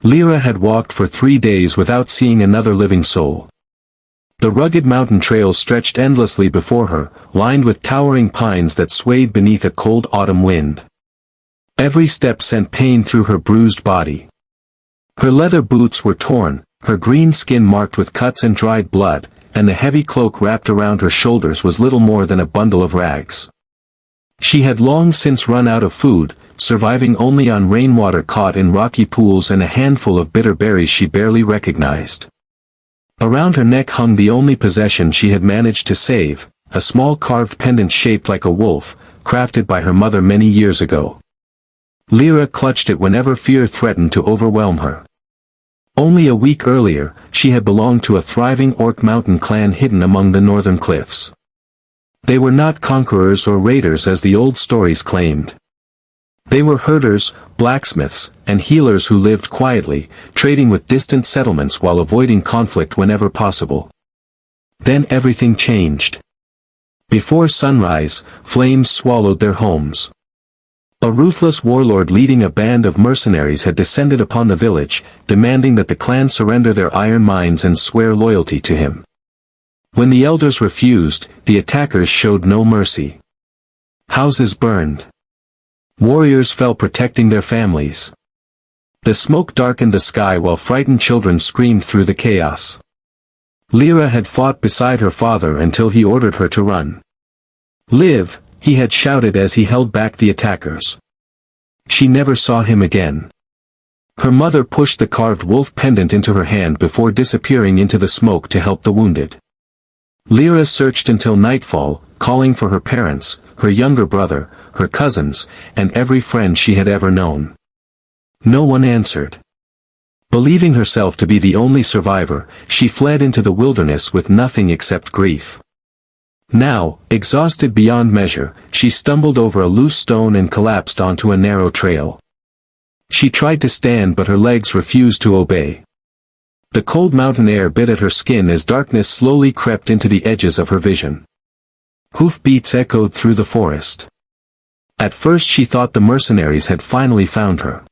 Lyra had walked for 3 days without seeing another living soul. The rugged mountain trails stretched endlessly before her, lined with towering pines that swayed beneath a cold autumn wind. Every step sent pain through her bruised body. Her leather boots were torn, her green skin marked with cuts and dried blood, and the heavy cloak wrapped around her shoulders was little more than a bundle of rags. She had long since run out of food, surviving only on rainwater caught in rocky pools and a handful of bitter berries she barely recognized. Around her neck hung the only possession she had managed to save, a small carved pendant shaped like a wolf, crafted by her mother many years ago. Lyra clutched it whenever fear threatened to overwhelm her. Only a week earlier, she had belonged to a thriving orc mountain clan hidden among the northern cliffs. They were not conquerors or raiders as the old stories claimed. They were herders, blacksmiths, and healers who lived quietly, trading with distant settlements while avoiding conflict whenever possible. Then everything changed. Before sunrise, flames swallowed their homes. A ruthless warlord leading a band of mercenaries had descended upon the village, demanding that the clan surrender their iron mines and swear loyalty to him. When the elders refused, the attackers showed no mercy. Houses burned. Warriors fell protecting their families. The smoke darkened the sky while frightened children screamed through the chaos. Lyra had fought beside her father until he ordered her to run. "Live," he had shouted as he held back the attackers. She never saw him again. Her mother pushed the carved wolf pendant into her hand before disappearing into the smoke to help the wounded. Lyra searched until nightfall, calling for her parents, her younger brother, her cousins, and every friend she had ever known. No one answered. Believing herself to be the only survivor, she fled into the wilderness with nothing except grief. Now, exhausted beyond measure, she stumbled over a loose stone and collapsed onto a narrow trail. She tried to stand but her legs refused to obey. The cold mountain air bit at her skin as darkness slowly crept into the edges of her vision. Hoofbeats echoed through the forest. At first she thought the mercenaries had finally found her.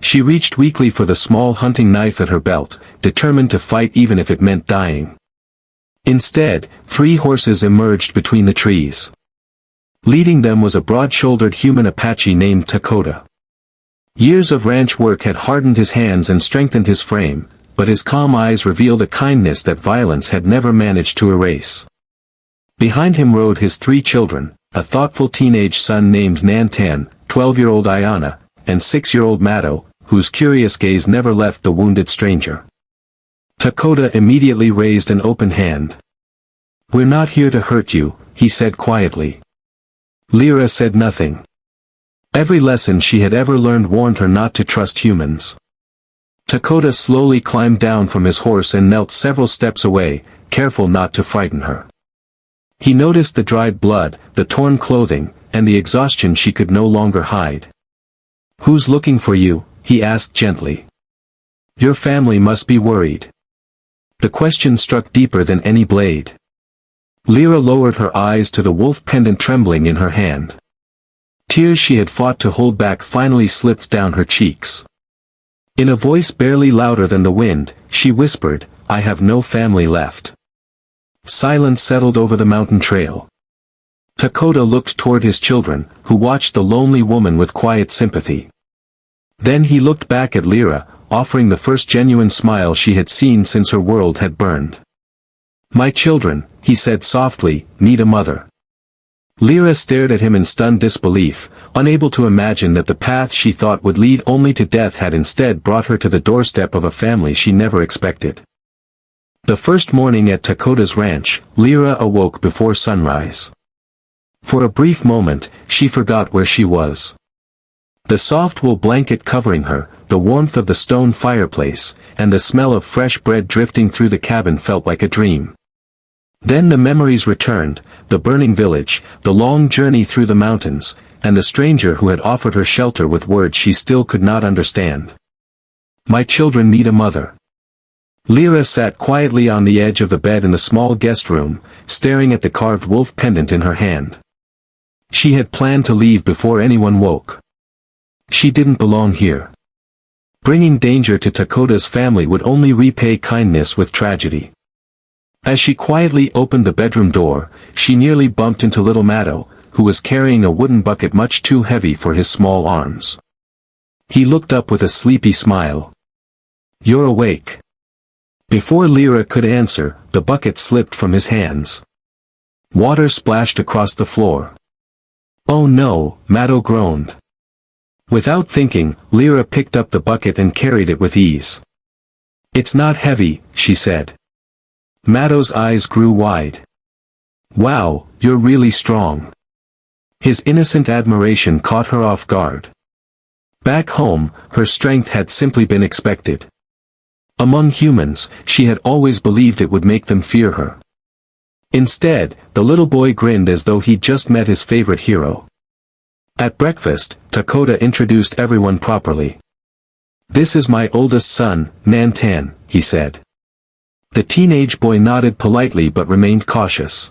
She reached weakly for the small hunting knife at her belt, determined to fight even if it meant dying. Instead, 3 horses emerged between the trees. Leading them was a broad-shouldered human Apache named Dakota. Years of ranch work had hardened his hands and strengthened his frame, but his calm eyes revealed a kindness that violence had never managed to erase. Behind him rode his 3 children, a thoughtful teenage son named Nantan, 12-year-old Ayana, and 6-year-old Mado, whose curious gaze never left the wounded stranger. Dakota immediately raised an open hand. "We're not here to hurt you," he said quietly. Lyra said nothing. Every lesson she had ever learned warned her not to trust humans. Dakota slowly climbed down from his horse and knelt several steps away, careful not to frighten her. He noticed the dried blood, the torn clothing, and the exhaustion she could no longer hide. "Who's looking for you?" he asked gently. "Your family must be worried." The question struck deeper than any blade. Lyra lowered her eyes to the wolf pendant trembling in her hand. Tears she had fought to hold back finally slipped down her cheeks. In a voice barely louder than the wind, she whispered, "I have no family left." Silence settled over the mountain trail. Dakota looked toward his children, who watched the lonely woman with quiet sympathy. Then he looked back at Lyra, offering the first genuine smile she had seen since her world had burned. "My children," he said softly, "need a mother." Lyra stared at him in stunned disbelief, unable to imagine that the path she thought would lead only to death had instead brought her to the doorstep of a family she never expected. The first morning at Dakota's ranch, Lyra awoke before sunrise. For a brief moment, she forgot where she was. The soft wool blanket covering her, the warmth of the stone fireplace, and the smell of fresh bread drifting through the cabin felt like a dream. Then the memories returned, the burning village, the long journey through the mountains, and the stranger who had offered her shelter with words she still could not understand. "My children need a mother." Lyra sat quietly on the edge of the bed in the small guest room, staring at the carved wolf pendant in her hand. She had planned to leave before anyone woke. She didn't belong here. Bringing danger to Takota's family would only repay kindness with tragedy. As she quietly opened the bedroom door, she nearly bumped into little Matto, who was carrying a wooden bucket much too heavy for his small arms. He looked up with a sleepy smile. "You're awake." Before Lyra could answer, the bucket slipped from his hands. Water splashed across the floor. "Oh no," Matto groaned. Without thinking, Lyra picked up the bucket and carried it with ease. "It's not heavy," she said. Matto's eyes grew wide. "Wow, you're really strong." His innocent admiration caught her off guard. Back home, her strength had simply been expected. Among humans, she had always believed it would make them fear her. Instead, the little boy grinned as though he'd just met his favorite hero. At breakfast, Takota introduced everyone properly. "This is my oldest son, Nantan," he said. The teenage boy nodded politely but remained cautious.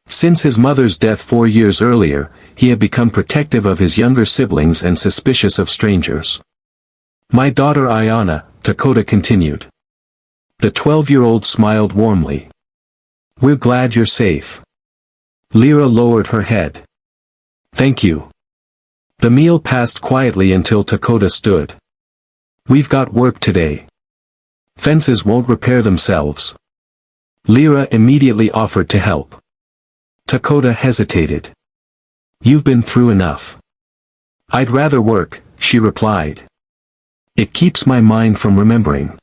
Since his mother's death 4 years earlier, he had become protective of his younger siblings and suspicious of strangers. "My daughter Ayana," Takota continued. The 12-year-old smiled warmly. "We're glad you're safe." Lyra lowered her head. "Thank you." The meal passed quietly until Takota stood. "We've got work today. Fences won't repair themselves." Lyra immediately offered to help. Takota hesitated. "You've been through enough." "I'd rather work," she replied. "It keeps my mind from remembering."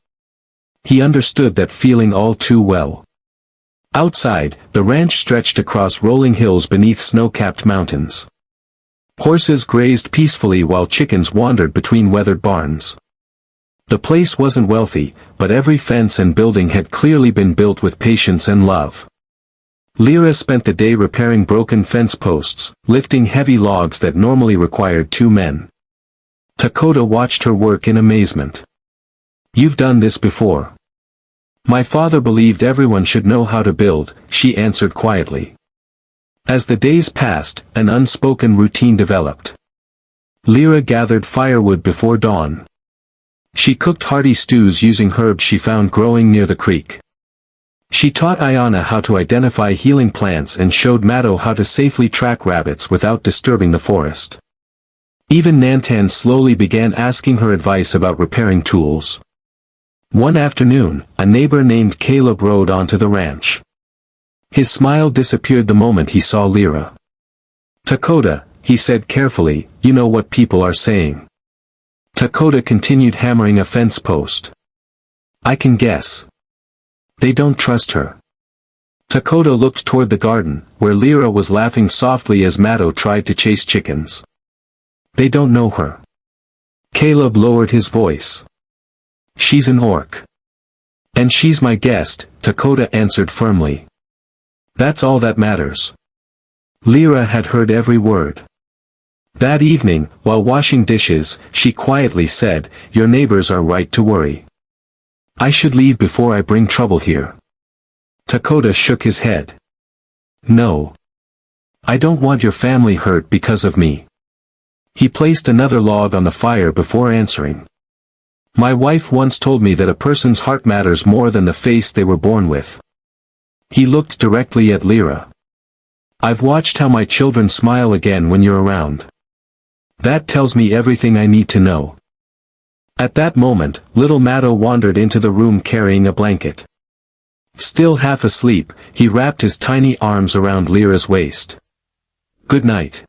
He understood that feeling all too well. Outside, the ranch stretched across rolling hills beneath snow-capped mountains. Horses grazed peacefully while chickens wandered between weathered barns. The place wasn't wealthy, but every fence and building had clearly been built with patience and love. Lyra spent the day repairing broken fence posts, lifting heavy logs that normally required 2 men. Takota watched her work in amazement. "You've done this before." "My father believed everyone should know how to build," she answered quietly. As the days passed, an unspoken routine developed. Lyra gathered firewood before dawn. She cooked hearty stews using herbs she found growing near the creek. She taught Ayana how to identify healing plants and showed Matto how to safely track rabbits without disturbing the forest. Even Nantan slowly began asking her advice about repairing tools. One afternoon, a neighbor named Caleb rode onto the ranch. His smile disappeared the moment he saw Lyra. "Takota," he said carefully, "you know what people are saying." Takota continued hammering a fence post. "I can guess. They don't trust her." Takota looked toward the garden, where Lyra was laughing softly as Matto tried to chase chickens. "They don't know her." Caleb lowered his voice. "She's an orc." "And she's my guest," Takota answered firmly. "That's all that matters." Lyra had heard every word. That evening, while washing dishes, she quietly said, "Your neighbors are right to worry. I should leave before I bring trouble here." Takota shook his head. "No. I don't want your family hurt because of me." He placed another log on the fire before answering. "My wife once told me that a person's heart matters more than the face they were born with." He looked directly at Lyra. "I've watched how my children smile again when you're around. That tells me everything I need to know." At that moment, little Matto wandered into the room carrying a blanket. Still half asleep, he wrapped his tiny arms around Lyra's waist. "Good night,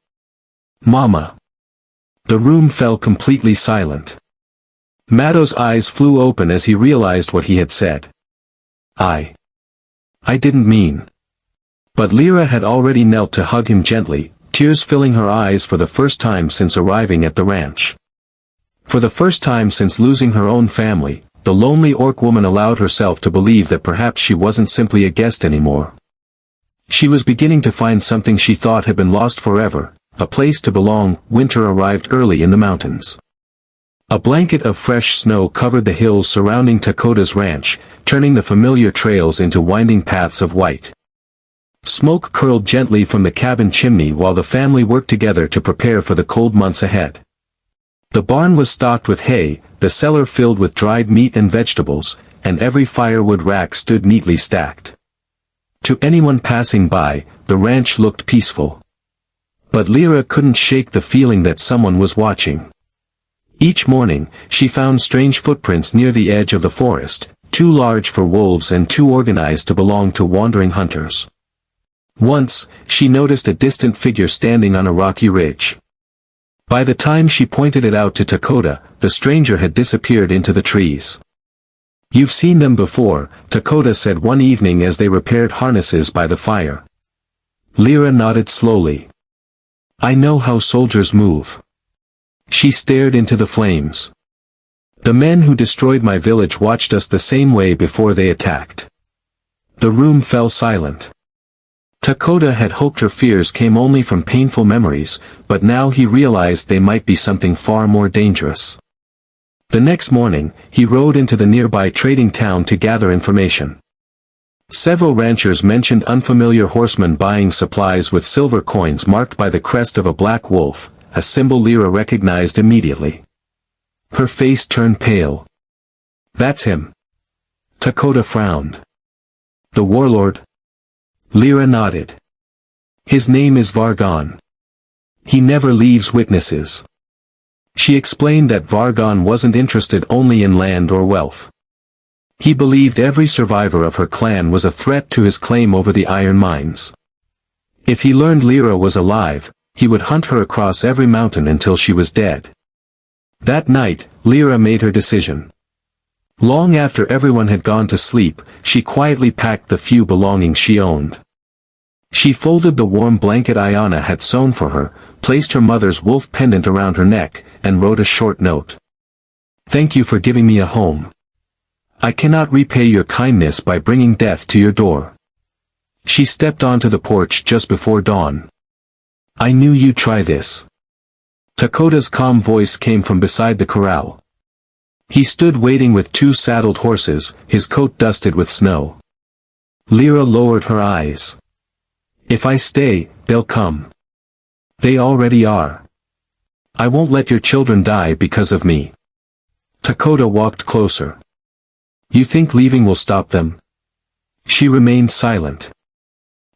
Mama." The room fell completely silent. Matto's eyes flew open as he realized what he had said. I didn't mean." But Lyra had already knelt to hug him gently, tears filling her eyes for the first time since arriving at the ranch. For the first time since losing her own family, the lonely orc woman allowed herself to believe that perhaps she wasn't simply a guest anymore. She was beginning to find something she thought had been lost forever, a place to belong. Winter arrived early in the mountains. A blanket of fresh snow covered the hills surrounding Takota's ranch, turning the familiar trails into winding paths of white. Smoke curled gently from the cabin chimney while the family worked together to prepare for the cold months ahead. The barn was stocked with hay, the cellar filled with dried meat and vegetables, and every firewood rack stood neatly stacked. To anyone passing by, the ranch looked peaceful. But Lyra couldn't shake the feeling that someone was watching. Each morning, she found strange footprints near the edge of the forest, too large for wolves and too organized to belong to wandering hunters. Once, she noticed a distant figure standing on a rocky ridge. By the time she pointed it out to Dakota, the stranger had disappeared into the trees. "You've seen them before," Dakota said one evening as they repaired harnesses by the fire. Lyra nodded slowly. "I know how soldiers move." She stared into the flames. "The men who destroyed my village watched us the same way before they attacked." The room fell silent. Dakota had hoped her fears came only from painful memories, but now he realized they might be something far more dangerous. The next morning, he rode into the nearby trading town to gather information. Several ranchers mentioned unfamiliar horsemen buying supplies with silver coins marked by the crest of a black wolf, a symbol Lyra recognized immediately. Her face turned pale. "That's him." Dakota frowned. "The warlord?" Lyra nodded. "His name is Vargon. He never leaves witnesses." She explained that Vargon wasn't interested only in land or wealth. He believed every survivor of her clan was a threat to his claim over the iron mines. If he learned Lyra was alive, he would hunt her across every mountain until she was dead. That night, Lyra made her decision. Long after everyone had gone to sleep, she quietly packed the few belongings she owned. She folded the warm blanket Ayana had sewn for her, placed her mother's wolf pendant around her neck, and wrote a short note. "Thank you for giving me a home. I cannot repay your kindness by bringing death to your door." She stepped onto the porch just before dawn. "I knew you'd try this." Dakota's calm voice came from beside the corral. He stood waiting with two saddled horses, his coat dusted with snow. Lyra lowered her eyes. "If I stay, they'll come. They already are. I won't let your children die because of me." Dakota walked closer. "You think leaving will stop them?" She remained silent.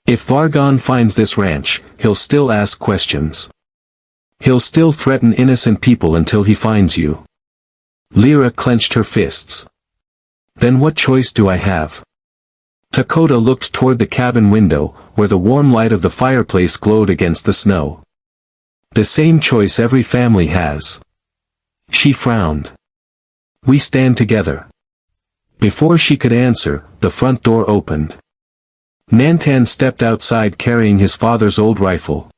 "If Vargon finds this ranch, he'll still ask questions. He'll still threaten innocent people until he finds you." Lyra clenched her fists. "Then what choice do I have?" Dakota looked toward the cabin window, where the warm light of the fireplace glowed against the snow. "The same choice every family has." She frowned. "We stand together." Before she could answer, the front door opened. Nantan stepped outside carrying his father's old rifle.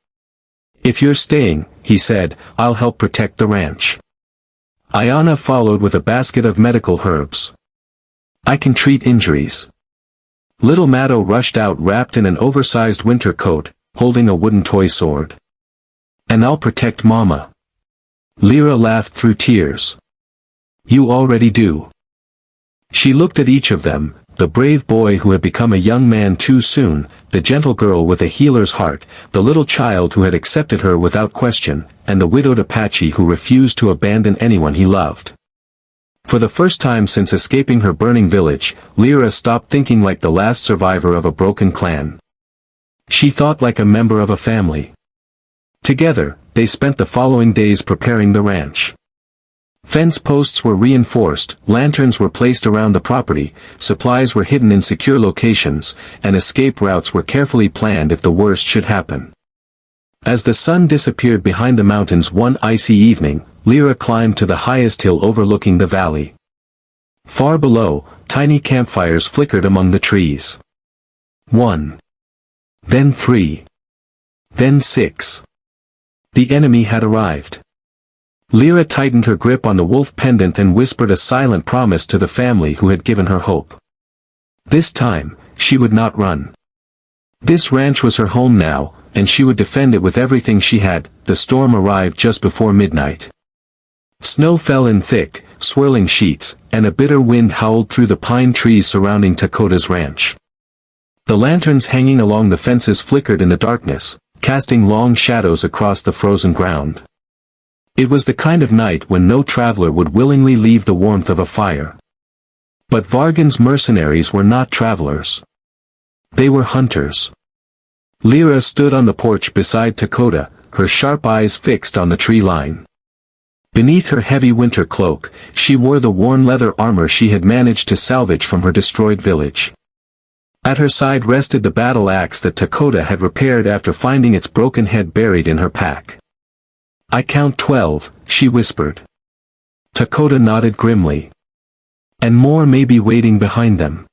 "If you're staying," he said, "I'll help protect the ranch." Ayana followed with a basket of medical herbs. "I can treat injuries." Little Maddo rushed out wrapped in an oversized winter coat, holding a wooden toy sword. "And I'll protect Mama." Lyra laughed through tears. "You already do." She looked at each of them, the brave boy who had become a young man too soon, the gentle girl with a healer's heart, the little child who had accepted her without question, and the widowed Apache who refused to abandon anyone he loved. For the first time since escaping her burning village, Lyra stopped thinking like the last survivor of a broken clan. She thought like a member of a family. Together, they spent the following days preparing the ranch. Fence posts were reinforced, lanterns were placed around the property, supplies were hidden in secure locations, and escape routes were carefully planned if the worst should happen. As the sun disappeared behind the mountains one icy evening, Lyra climbed to the highest hill overlooking the valley. Far below, tiny campfires flickered among the trees. 1. Then 3. Then 6. The enemy had arrived. Lyra tightened her grip on the wolf pendant and whispered a silent promise to the family who had given her hope. This time, she would not run. This ranch was her home now, and she would defend it with everything she had. The storm arrived just before midnight. Snow fell in thick, swirling sheets, and a bitter wind howled through the pine trees surrounding Dakota's ranch. The lanterns hanging along the fences flickered in the darkness, casting long shadows across the frozen ground. It was the kind of night when no traveler would willingly leave the warmth of a fire. But Vargan's mercenaries were not travelers. They were hunters. Lyra stood on the porch beside Dakota, her sharp eyes fixed on the tree line. Beneath her heavy winter cloak, she wore the worn leather armor she had managed to salvage from her destroyed village. At her side rested the battle axe that Dakota had repaired after finding its broken head buried in her pack. "I count 12, she whispered. Dakota nodded grimly. "And more may be waiting behind them."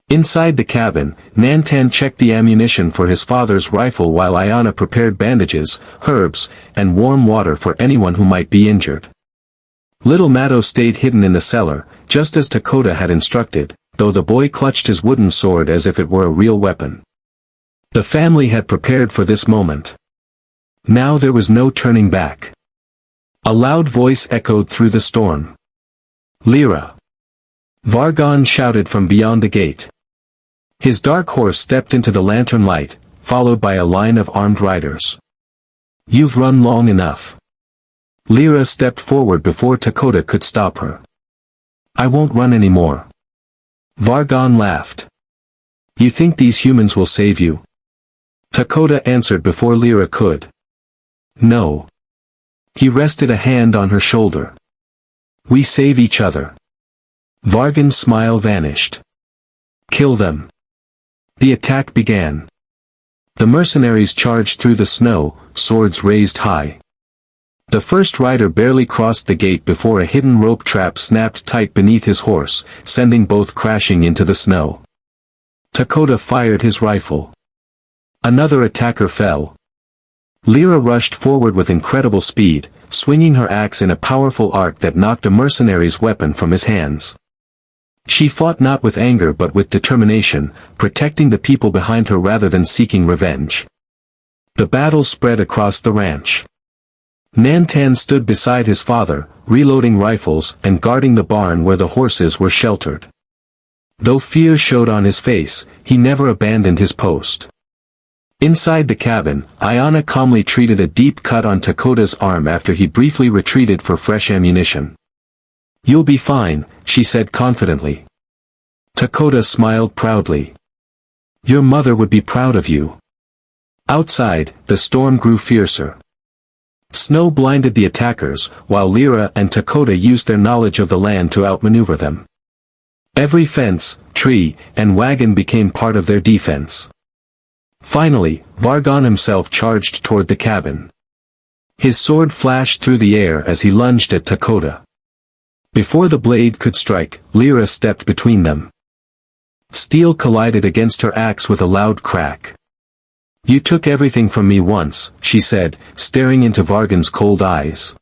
Inside the cabin, Nantan checked the ammunition for his father's rifle while Ayana prepared bandages, herbs, and warm water for anyone who might be injured. Little Matto stayed hidden in the cellar, just as Dakota had instructed, though the boy clutched his wooden sword as if it were a real weapon. The family had prepared for this moment. Now there was no turning back. A loud voice echoed through the storm. "Lyra!" Vargan shouted from beyond the gate. His dark horse stepped into the lantern light, followed by a line of armed riders. "You've run long enough." Lyra stepped forward before Dakota could stop her. "I won't run anymore." Vargan laughed. "You think these humans will save you?" Dakota answered before Lyra could. "No." He rested a hand on her shoulder. "We save each other." Vargan's smile vanished. "Kill them." The attack began. The mercenaries charged through the snow, swords raised high. The first rider barely crossed the gate before a hidden rope trap snapped tight beneath his horse, sending both crashing into the snow. Dakota fired his rifle. Another attacker fell. Lyra rushed forward with incredible speed, swinging her axe in a powerful arc that knocked a mercenary's weapon from his hands. She fought not with anger but with determination, protecting the people behind her rather than seeking revenge. The battle spread across the ranch. Nantan stood beside his father, reloading rifles and guarding the barn where the horses were sheltered. Though fear showed on his face, he never abandoned his post. Inside the cabin, Ayana calmly treated a deep cut on Dakota's arm after he briefly retreated for fresh ammunition. "You'll be fine," she said confidently. Dakota smiled proudly. "Your mother would be proud of you." Outside, the storm grew fiercer. Snow blinded the attackers, while Lyra and Dakota used their knowledge of the land to outmaneuver them. Every fence, tree, and wagon became part of their defense. Finally, Vargan himself charged toward the cabin. His sword flashed through the air as he lunged at Dakota. Before the blade could strike, Lyra stepped between them. Steel collided against her axe with a loud crack. "You took everything from me once," she said, staring into Vargan's cold eyes.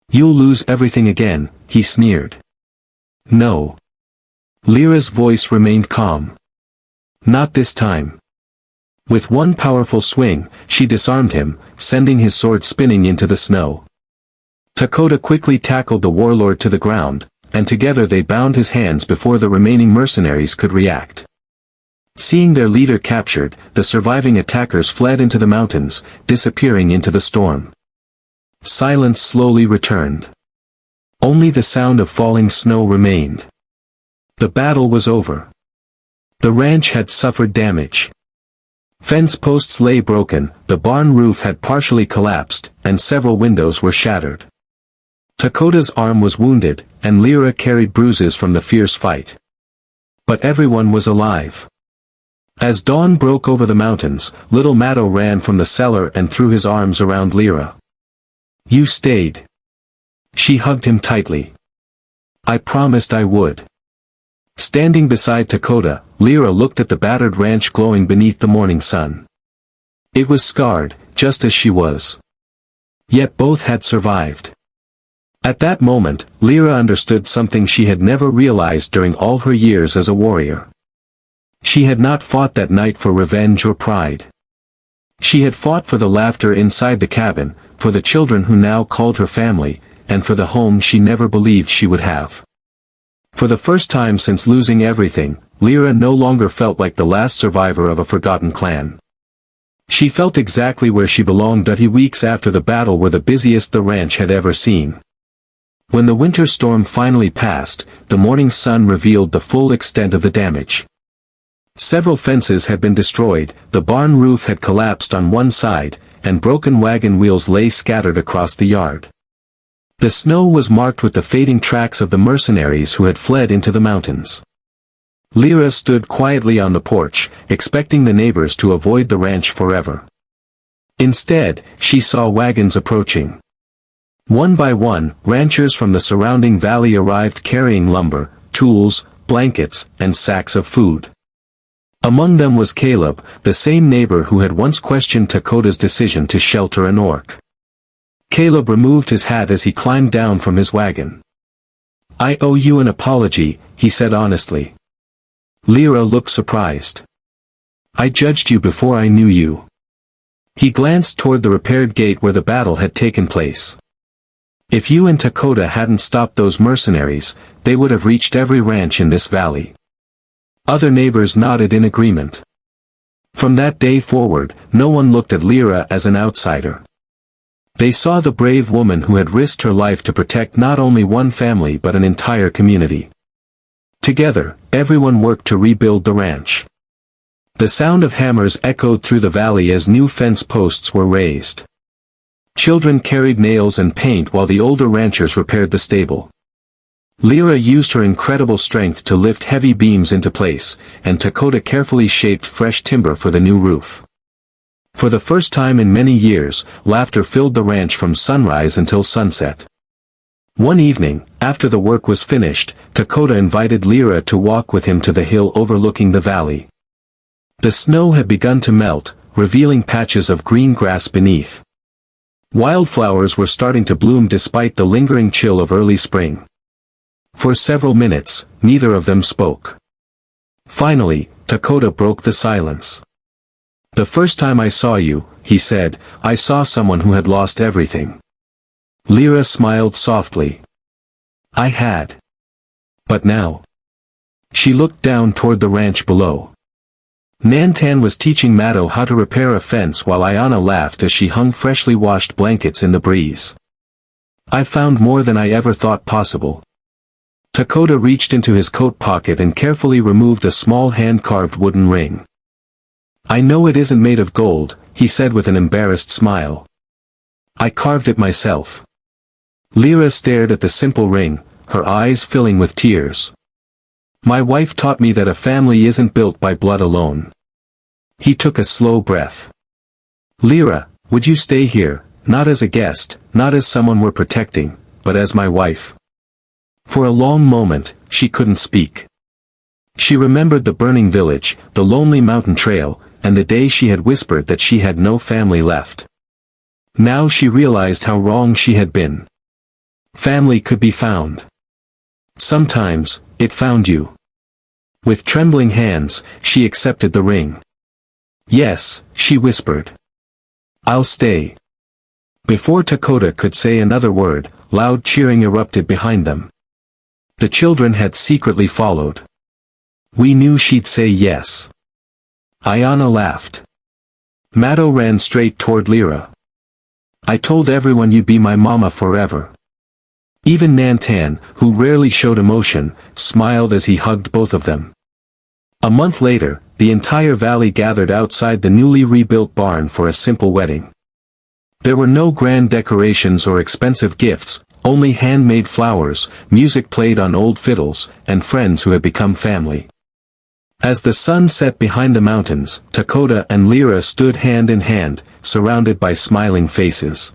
"You'll lose everything again," he sneered. "No." Lyra's voice remained calm. "Not this time." With one powerful swing, she disarmed him, sending his sword spinning into the snow. Dakota quickly tackled the warlord to the ground, and together they bound his hands before the remaining mercenaries could react. Seeing their leader captured, the surviving attackers fled into the mountains, disappearing into the storm. Silence slowly returned. Only the sound of falling snow remained. The battle was over. The ranch had suffered damage. Fence posts lay broken, the barn roof had partially collapsed, and several windows were shattered. Dakota's arm was wounded, and Lyra carried bruises from the fierce fight. But everyone was alive. As dawn broke over the mountains, little Matto ran from the cellar and threw his arms around Lyra. "You stayed." She hugged him tightly. "I promised I would." Standing beside Dakota, Lyra looked at the battered ranch glowing beneath the morning sun. It was scarred, just as she was. Yet both had survived. At that moment, Lyra understood something she had never realized during all her years as a warrior. She had not fought that night for revenge or pride. She had fought for the laughter inside the cabin, for the children who now called her family, and for the home she never believed she would have. For the first time since losing everything, Lyra no longer felt like the last survivor of a forgotten clan. She felt exactly where she belonged. Weeks after the battle were the busiest the ranch had ever seen. When the winter storm finally passed, the morning sun revealed the full extent of the damage. Several fences had been destroyed, the barn roof had collapsed on one side, and broken wagon wheels lay scattered across the yard. The snow was marked with the fading tracks of the mercenaries who had fled into the mountains. Lyra stood quietly on the porch, expecting the neighbors to avoid the ranch forever. Instead, she saw wagons approaching. One by one, ranchers from the surrounding valley arrived carrying lumber, tools, blankets, and sacks of food. Among them was Caleb, the same neighbor who had once questioned Dakota's decision to shelter an orc. Caleb removed his hat as he climbed down from his wagon. "I owe you an apology," he said honestly. Lyra looked surprised. "I judged you before I knew you." He glanced toward the repaired gate where the battle had taken place. "If you and Dakota hadn't stopped those mercenaries, they would have reached every ranch in this valley." Other neighbors nodded in agreement. From that day forward, no one looked at Lyra as an outsider. They saw the brave woman who had risked her life to protect not only one family but an entire community. Together, everyone worked to rebuild the ranch. The sound of hammers echoed through the valley as new fence posts were raised. Children carried nails and paint while the older ranchers repaired the stable. Lyra used her incredible strength to lift heavy beams into place, and Dakota carefully shaped fresh timber for the new roof. For the first time in many years, laughter filled the ranch from sunrise until sunset. One evening, after the work was finished, Dakota invited Lyra to walk with him to the hill overlooking the valley. The snow had begun to melt, revealing patches of green grass beneath. Wildflowers were starting to bloom despite the lingering chill of early spring. For several minutes, neither of them spoke. Finally, Dakota broke the silence. "The first time I saw you," he said, "I saw someone who had lost everything." Lyra smiled softly. "I had. But now." She looked down toward the ranch below. Nantan was teaching Matto how to repair a fence while Ayana laughed as she hung freshly washed blankets in the breeze. "I found more than I ever thought possible." Dakota reached into his coat pocket and carefully removed a small hand-carved wooden ring. "I know it isn't made of gold," he said with an embarrassed smile. "I carved it myself." Lyra stared at the simple ring, her eyes filling with tears. "My wife taught me that a family isn't built by blood alone." He took a slow breath. "Lyra, would you stay here, not as a guest, not as someone we're protecting, but as my wife?" For a long moment, she couldn't speak. She remembered the burning village, the lonely mountain trail, and the day she had whispered that she had no family left. Now she realized how wrong she had been. Family could be found. Sometimes, it found you. With trembling hands, she accepted the ring. "Yes," she whispered. "I'll stay." Before Dakota could say another word, loud cheering erupted behind them. The children had secretly followed. "We knew she'd say yes." Ayana laughed. Matto ran straight toward Lyra. "I told everyone you'd be my mama forever." Even Nantan, who rarely showed emotion, smiled as he hugged both of them. A month later, the entire valley gathered outside the newly rebuilt barn for a simple wedding. There were no grand decorations or expensive gifts, only handmade flowers, music played on old fiddles, and friends who had become family. As the sun set behind the mountains, Dakota and Lyra stood hand in hand, surrounded by smiling faces.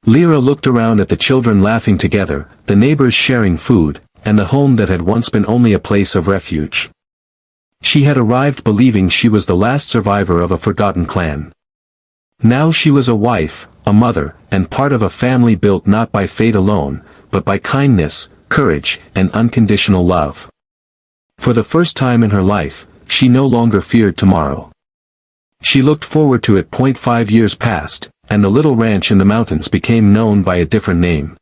Lyra looked around at the children laughing together, the neighbors sharing food, and the home that had once been only a place of refuge. She had arrived believing she was the last survivor of a forgotten clan. Now she was a wife, a mother, and part of a family built not by fate alone, but by kindness, courage, and unconditional love. For the first time in her life, she no longer feared tomorrow. She looked forward to it. 5 years passed, and the little ranch in the mountains became known by a different name.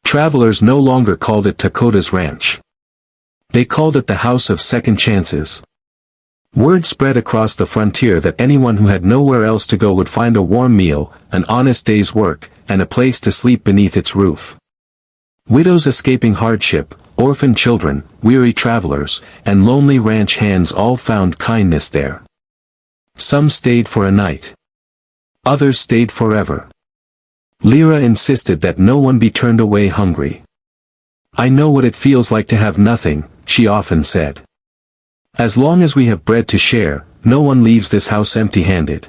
Travelers no longer called it Dakota's Ranch. They called it the House of Second Chances. Word spread across the frontier that anyone who had nowhere else to go would find a warm meal, an honest day's work, and a place to sleep beneath its roof. Widows escaping hardship, orphaned children, weary travelers, and lonely ranch hands all found kindness there. Some stayed for a night. Others stayed forever. Lyra insisted that no one be turned away hungry. "I know what it feels like to have nothing," she often said. "As long as we have bread to share, no one leaves this house empty-handed."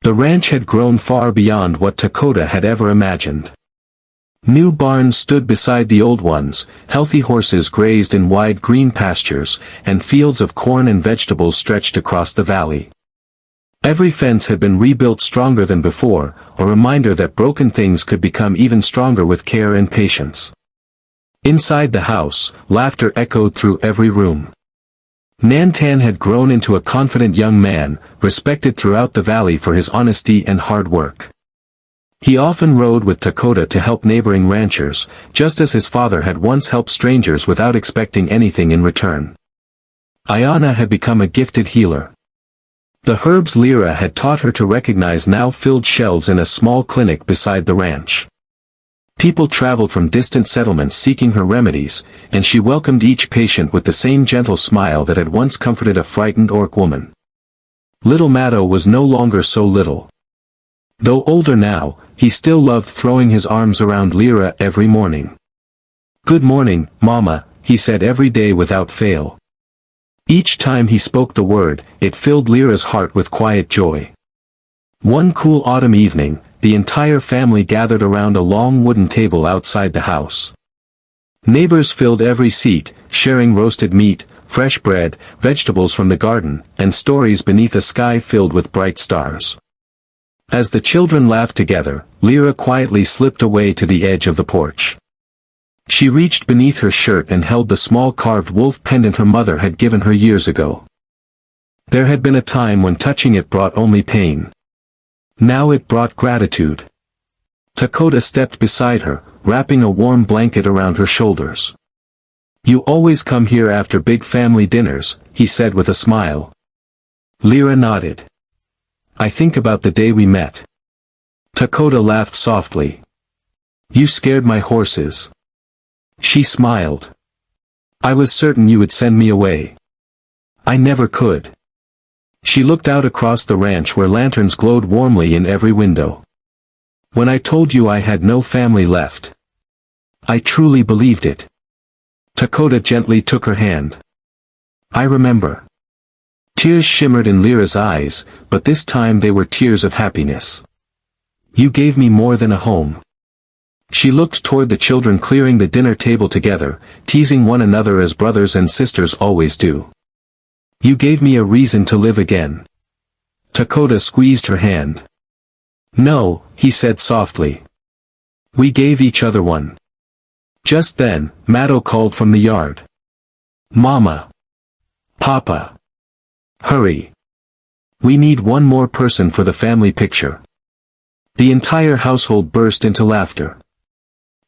The ranch had grown far beyond what Dakota had ever imagined. New barns stood beside the old ones, healthy horses grazed in wide green pastures, and fields of corn and vegetables stretched across the valley. Every fence had been rebuilt stronger than before, a reminder that broken things could become even stronger with care and patience. Inside the house, laughter echoed through every room. Nantan had grown into a confident young man, respected throughout the valley for his honesty and hard work. He often rode with Dakota to help neighboring ranchers, just as his father had once helped strangers without expecting anything in return. Ayana had become a gifted healer. The herbs Lyra had taught her to recognize now filled shelves in a small clinic beside the ranch. People traveled from distant settlements seeking her remedies, and she welcomed each patient with the same gentle smile that had once comforted a frightened orc woman. Little Matto was no longer so little. Though older now, he still loved throwing his arms around Lyra every morning. "Good morning, Mama," he said every day without fail. Each time he spoke the word, it filled Lyra's heart with quiet joy. One cool autumn evening, the entire family gathered around a long wooden table outside the house. Neighbors filled every seat, sharing roasted meat, fresh bread, vegetables from the garden, and stories beneath a sky filled with bright stars. As the children laughed together, Lyra quietly slipped away to the edge of the porch. She reached beneath her shirt and held the small carved wolf pendant her mother had given her years ago. There had been a time when touching it brought only pain. Now it brought gratitude. Dakota stepped beside her, wrapping a warm blanket around her shoulders. "You always come here after big family dinners," he said with a smile. Lyra nodded. "I think about the day we met." Dakota laughed softly. "You scared my horses." She smiled. "I was certain you would send me away." "I never could." She looked out across the ranch where lanterns glowed warmly in every window. "When I told you I had no family left, I truly believed it." Dakota gently took her hand. "I remember." Tears shimmered in Lyra's eyes, but this time they were tears of happiness. "You gave me more than a home." She looked toward the children clearing the dinner table together, teasing one another as brothers and sisters always do. "You gave me a reason to live again." Dakota squeezed her hand. "No," he said softly. "We gave each other one." Just then, Matto called from the yard. "Mama! Papa! Hurry! We need one more person for the family picture." The entire household burst into laughter.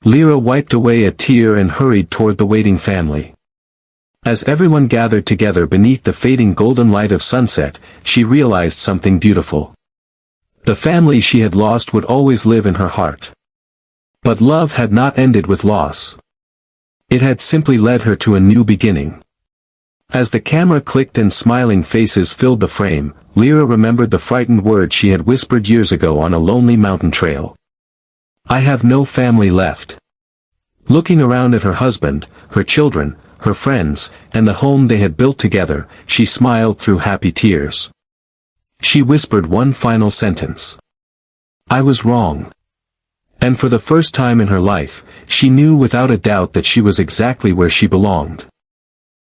Lyra wiped away a tear and hurried toward the waiting family. As everyone gathered together beneath the fading golden light of sunset, she realized something beautiful. The family she had lost would always live in her heart. But love had not ended with loss. It had simply led her to a new beginning. As the camera clicked and smiling faces filled the frame, Lyra remembered the frightened words she had whispered years ago on a lonely mountain trail. "I have no family left." Looking around at her husband, her children, her friends, and the home they had built together, she smiled through happy tears. She whispered one final sentence. "I was wrong." And for the first time in her life, she knew without a doubt that she was exactly where she belonged.